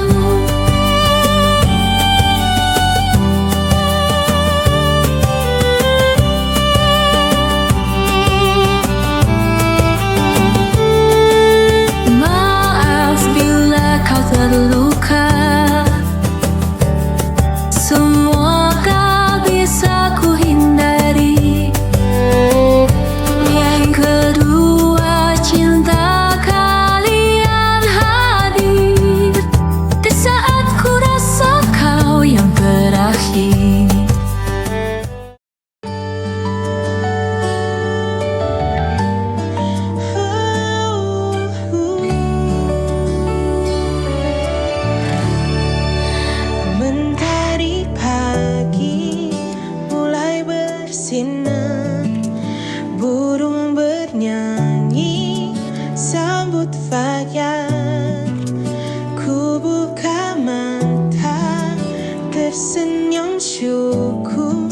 tersenyum syukur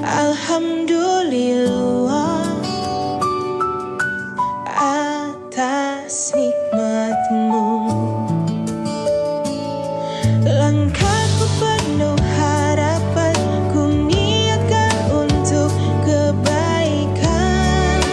Alhamdulillah atas nikmatmu. Langkahku penuh harapan, ku niatkan untuk kebaikan.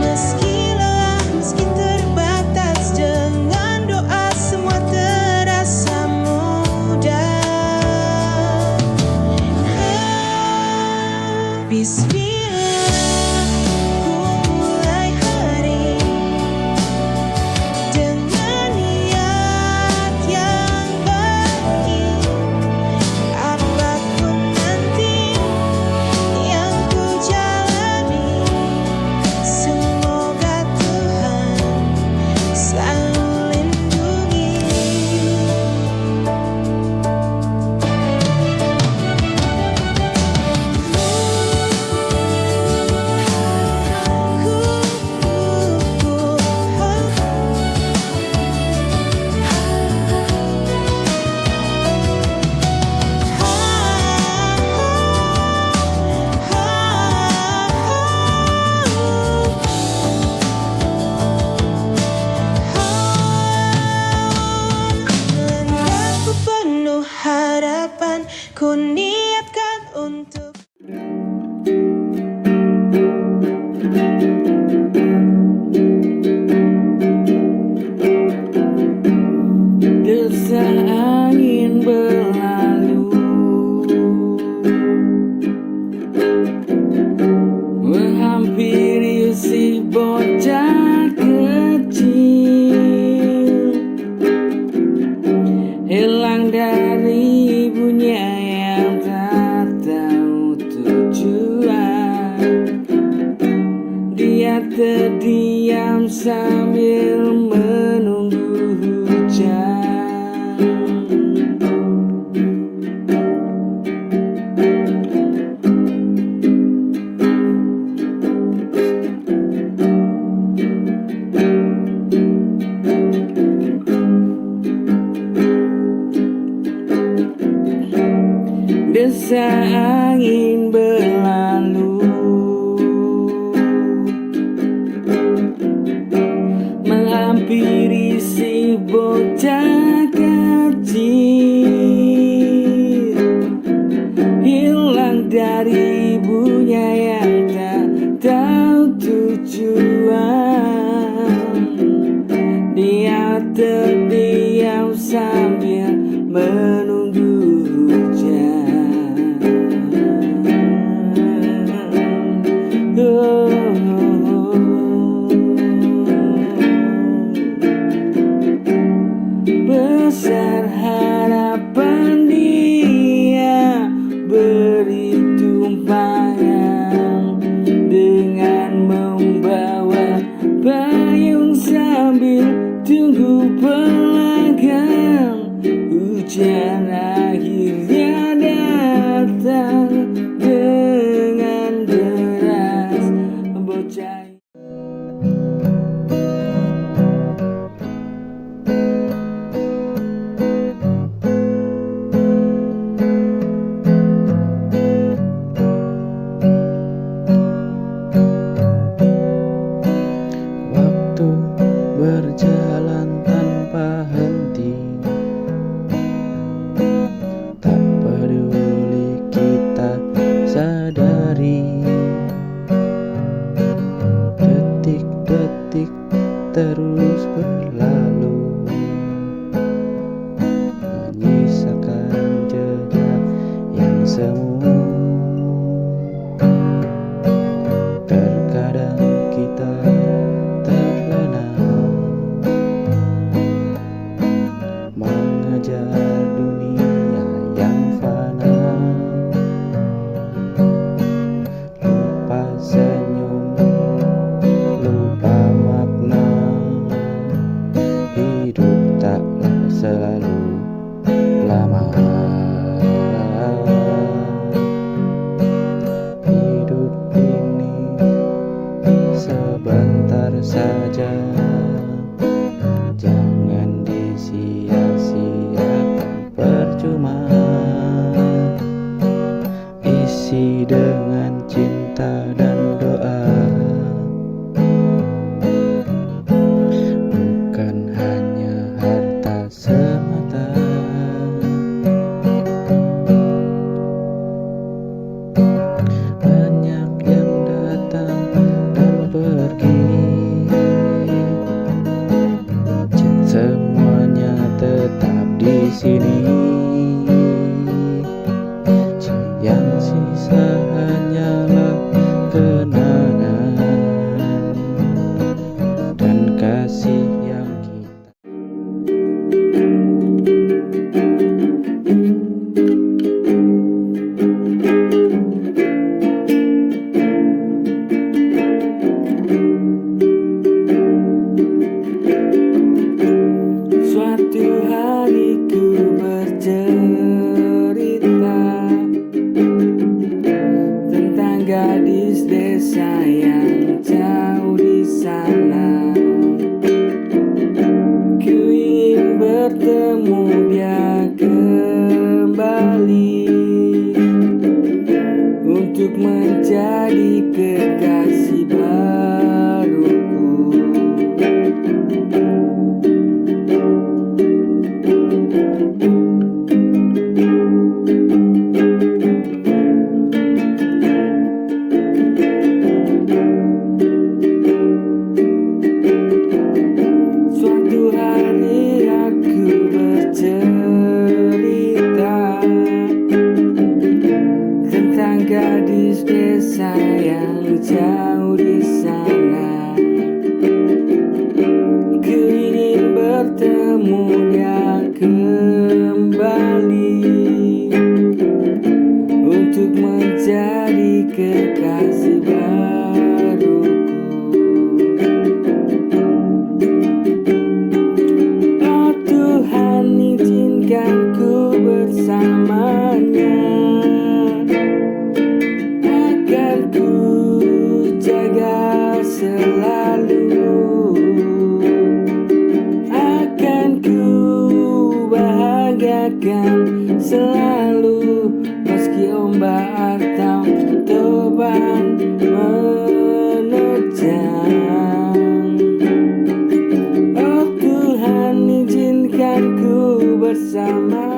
Meski lelah, meski terbatas, dengan doa semua terasa mudah. Bismillah, ku mulai hari dengan niat yang baik. Apapun nanti yang ku jalani, semoga Tuhan selalu lindungi. Langkahku penuh harapan, ku niatkan untuk Desa angin berlalu, menghampiri si bocah kecil, hilang dari ibunya yang tak tahu tujuan. Dia terdiam sambil menunggu hujan. Desa angin berlalu, menghampiri si bocah kecil, hilang dari ibunya yang tak tahu tujuan. Dia terdiam sambil menunggu hujan. Besar harapan dia beri tumpangan dengan membawa payung sambil tunggu pelanggan. Hujan akhirnya datang dengan deras. Bocah waktu berjalan tanpa henti, tak peduli kita sadari. Detik-detik terus berlalu, menyisakan jejak yang semu. Terkadang kita terlena mengejar dunia yang fana, lupa senyum, lupa makna. Hidup taklah selalu lama. Hidup ini sebentar saja, jangan di bertemu dia kembali untuk menjadi kekasih baruku. Oh Tuhan, izinkan ku bersamanya, akan ku jaga selalu, akan ku bahagiakan selalu, meski ombak atau topan menerjang. Oh Tuhan, izinkan ku bersamanya.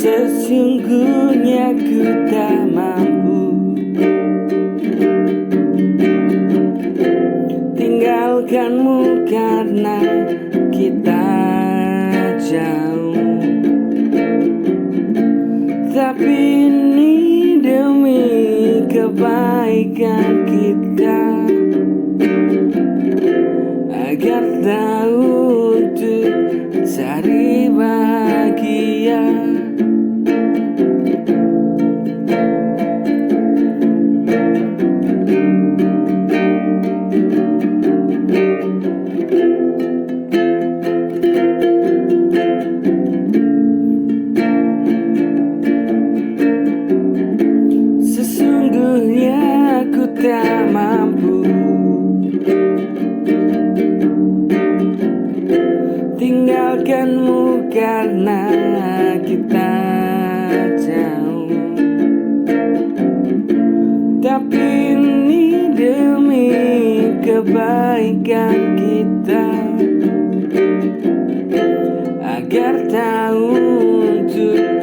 Sesungguhnya ku tak mampu tinggalkanmu karena kita jauh, tapi ini demi kebaikan kita, agar tahu untuk cari bahagia. Sesungguhnya aku tak mampu tinggalkanmu karena kita jauh, tapi ini demi kebaikan kita, agar tahu untuk